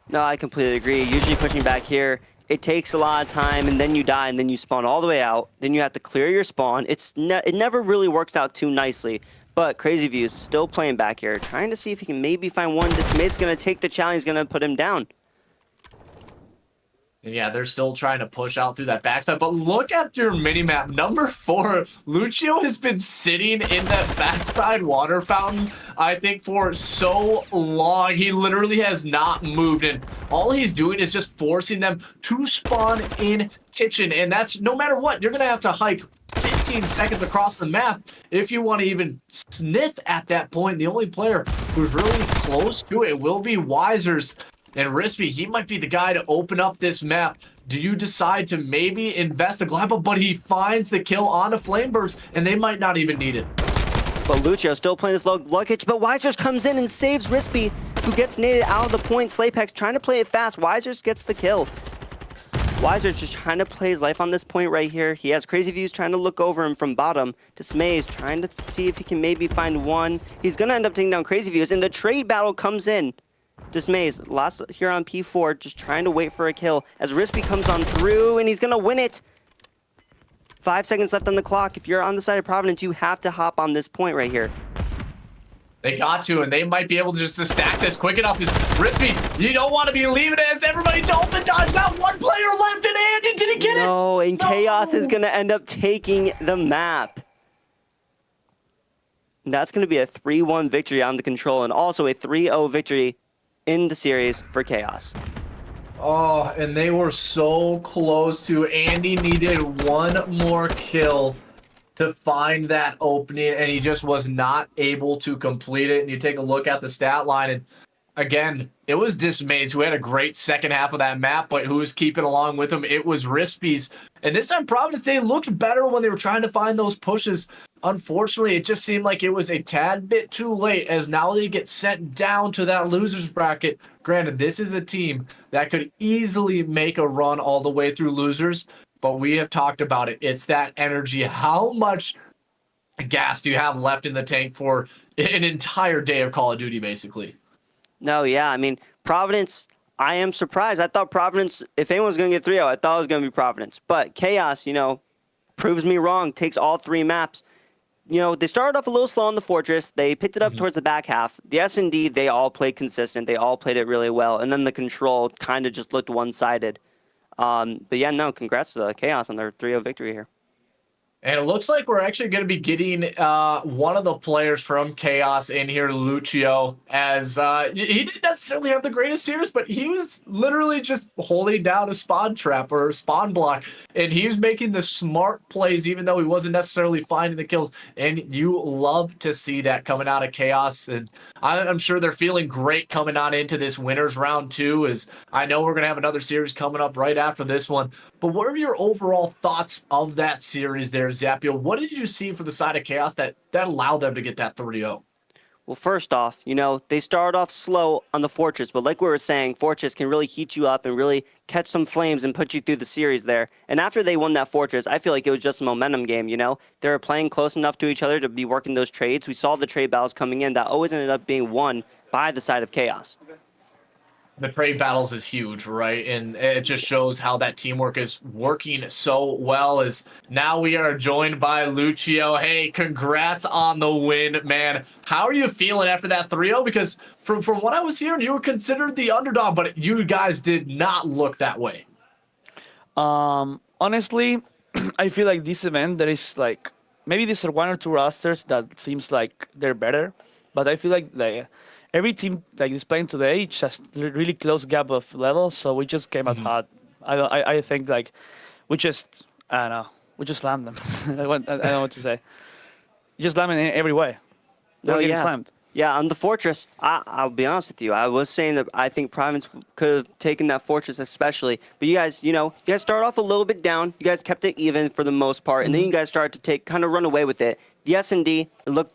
No, I completely agree. Usually pushing back here, it takes a lot of time, and then you die, and then you spawn all the way out. Then you have to clear your spawn. It never really works out too nicely. But Crazy View is still playing back here, trying to see if he can maybe find one. Dismay's going to take the challenge. He's going to put him down. Yeah, they're still trying to push out through that backside. But look at your minimap. Number 4, Lucio has been sitting in that backside water fountain, I think, for so long. He literally has not moved. And all he's doing is just forcing them to spawn in kitchen. And that's no matter what. You're going to have to hike 15 seconds across the map if you want to even sniff at that point. The only player who's really close to it will be Wisers. And Rispy, he might be the guy to open up this map. Do you decide to maybe invest a Glappa, but he finds the kill on a Flameburst, and they might not even need it. But Lucio still playing this luggage, but Wisers comes in and saves Rispy, who gets naded out of the point. Slaypex trying to play it fast. Wisers gets the kill. Wisers just trying to play his life on this point right here. He has Crazy Views trying to look over him from bottom. Dismay's trying to see if he can maybe find one. He's going to end up taking down Crazy Views, and the trade battle comes in. Dismay's last here on P4, just trying to wait for a kill as Rispy comes on through, and he's going to win it. 5 seconds left on the clock. If you're on the side of Providence, you have to hop on this point right here. They got to, and they might be able to just to stack this quick enough. This Rispy, you don't want to be leaving it as everybody dolphin dodges out. One player left, and Andy, did he get it? No, and no. KAOS is going to end up taking the map. And that's going to be a 3-1 victory on the control, and also a 3-0 victory in the series for KAOS. Oh, and they were so close to. Andy needed one more kill to find that opening, and he just was not able to complete it. And you take a look at the stat line, and again, it was Dismay's who had a great second half of that map, but who was keeping along with him? It was Rispy's. And this time, Providence, they looked better when they were trying to find those pushes. Unfortunately, it just seemed like it was a tad bit too late, as now they get sent down to that losers bracket. Granted, this is a team that could easily make a run all the way through losers, but we have talked about it. It's that energy. How much gas do you have left in the tank for an entire day of Call of Duty, basically? No, yeah. I mean, Providence, I am surprised. I thought Providence, if anyone was going to get 3-0, I thought it was going to be Providence. But KAOS, you know, proves me wrong, takes all 3 maps. You know, they started off a little slow on the Fortress. They picked it up towards the back half. The S&D, they all played consistent. They all played it really well. And then the Control kind of just looked one-sided. But yeah, no, congrats to KAOS on their 3-0 victory here. And it looks like we're actually going to be getting one of the players from KAOS in here, Lucio, as he didn't necessarily have the greatest series, but he was literally just holding down a spawn trap or a spawn block, and he was making the smart plays, even though he wasn't necessarily finding the kills. And you love to see that coming out of KAOS, and I'm sure they're feeling great coming on into this winners round 2, as I know we're going to have another series coming up right after this one. But what are your overall thoughts of that series there, Zapio? What did you see for the side of KAOS that allowed them to get that 3-0? Well, first off, you know, they started off slow on the Fortress, but like we were saying, Fortress can really heat you up and really catch some flames and put you through the series there. And after they won that Fortress, I feel like it was just a momentum game, you know? They were playing close enough to each other to be working those trades. We saw the trade battles coming in that always ended up being won by the side of KAOS. The trade battles is huge, right? And it just shows how that teamwork is working so well. As now we are joined by Lucio. Hey, congrats on the win, man. How are you feeling after that 3-0? Because from what I was hearing, you were considered the underdog, but you guys did not look that way. Honestly, I feel like this event, there is like, maybe these are 1 or 2 rosters that seems like they're better, but I feel like every team like is playing today just really close gap of levels, so we just came out hot. I think like we just we just slammed them. I don't know what to say. You just slam in every way. They're getting slammed. Yeah, on the Fortress, I'll be honest with you. I was saying that I think Providence could have taken that Fortress especially. But you guys, you started off a little bit down. You guys kept it even for the most part. And then you guys started to kind of run away with it. the S&D,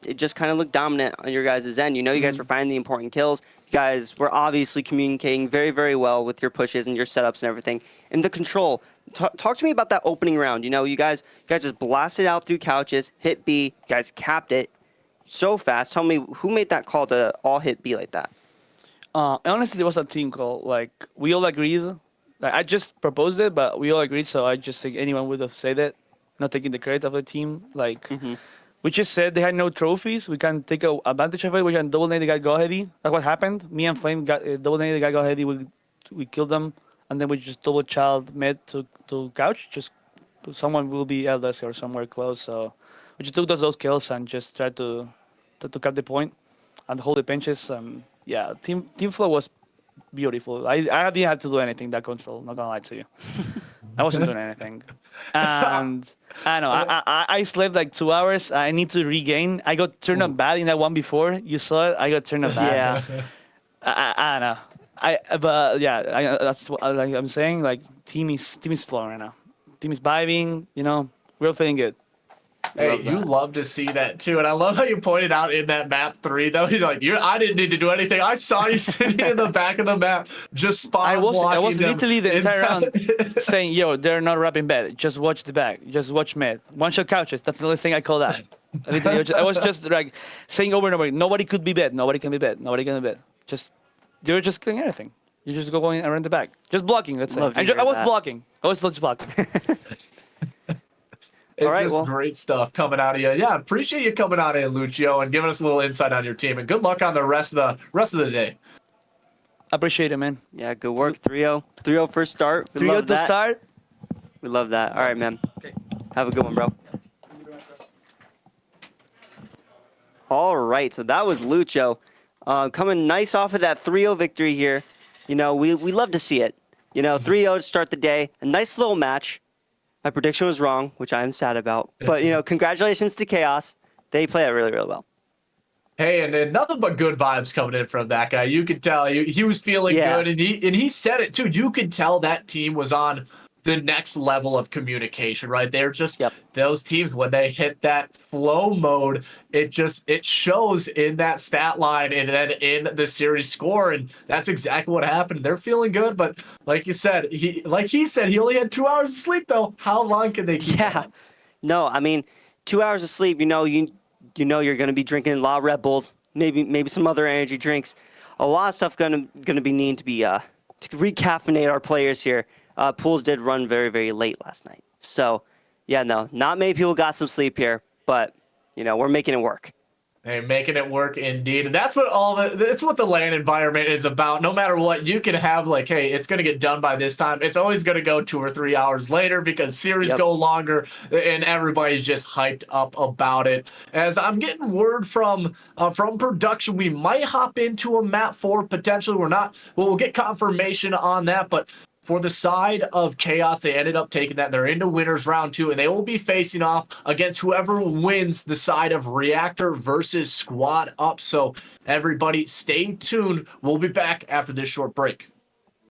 it just kind of looked dominant on your guys' end. You know, you guys were finding the important kills. You guys were obviously communicating very, very well with your pushes and your setups and everything. And the control. Talk to me about that opening round. You know, you guys just blasted out through couches, hit B, you guys capped it so fast. Tell me, who made that call to all hit B like that? Honestly, there was a team call. Like, we all agreed. Like, I just proposed it, but we all agreed, so I just think anyone would have said it, not taking the credit of the team. Like, we just said they had no trophies. We can take advantage of it. We can double nade the guy go heavy. That's what happened. Me and Flame got double nade the guy go heavy. We killed them, and then we just double child mid to couch. Just someone will be LS or somewhere close. So we just took those kills and just tried to cut the point and hold the pinches. Yeah, team flow was beautiful. I didn't have to do anything that control. Not gonna lie to you, I wasn't doing anything. And I know I slept like 2 hours. I need to regain. I got turned up bad in that one before. You saw it. I got turned up bad. Yeah. I don't know. But yeah, that's what like I'm saying. Like team is flowing right now. Team is vibing. You know, we're feeling good. Hey, you love to see that too, and I love how you pointed out in that map 3 though. You're like, I didn't need to do anything. I saw you sitting in the back of the map, just spot blocking. I was them literally the entire round saying, "Yo, they're not wrapping bed. Just watch the back. Just watch mid. One shot couches. That's the only thing I call that." I was just like saying over and over, "Nobody could be bed. Nobody can be bed. Nobody can be bed." Just they're just killing everything. You just go going around the back, just blocking. Let's say. I was blocking. I was just blocking. It's just great stuff coming out of you. Yeah, appreciate you coming out in, Lucio, and giving us a little insight on your team. And good luck on the rest of the day. Appreciate it, man. Yeah, good work, 3-0. 3-0 first start. We 3-0 love to that. start. We love that. All right, man. Okay. Have a good one, bro. All right, so that was Lucho. Coming nice off of that 3-0 victory here. You know, we love to see it. You know, 3-0 to start the day. A nice little match. My prediction was wrong, which I am sad about. But, you know, congratulations to KAOS. They play it really, really well. Hey, and nothing but good vibes coming in from that guy. You could tell he was feeling good, and he said it too. You could tell that team was on the next level of communication, right? They're just those teams when they hit that flow mode, it shows in that stat line and then in the series score, and that's exactly what happened. They're feeling good, but like you said, he said he only had 2 hours of sleep though. How long can they keep? Yeah, no, I mean 2 hours of sleep. You know you're gonna be drinking a lot of Red Bulls, maybe some other energy drinks. A lot of stuff gonna be needing to be to recaffeinate our players here. Pools did run very, very late last night. So, yeah, no, not many people got some sleep here, but, you know, we're making it work. Hey, making it work indeed. And that's what that's what the LAN environment is about. No matter what, you can have like, hey, it's going to get done by this time. It's always going to go 2 or 3 hours later because series go longer and everybody's just hyped up about it. As I'm getting word from production, we might hop into a map 4 potentially. We'll get confirmation on that, but for the side of KAOS, they ended up taking that. They're into winners round 2, and they will be facing off against whoever wins the side of Reactor versus Squad Up. So everybody stay tuned. We'll be back after this short break.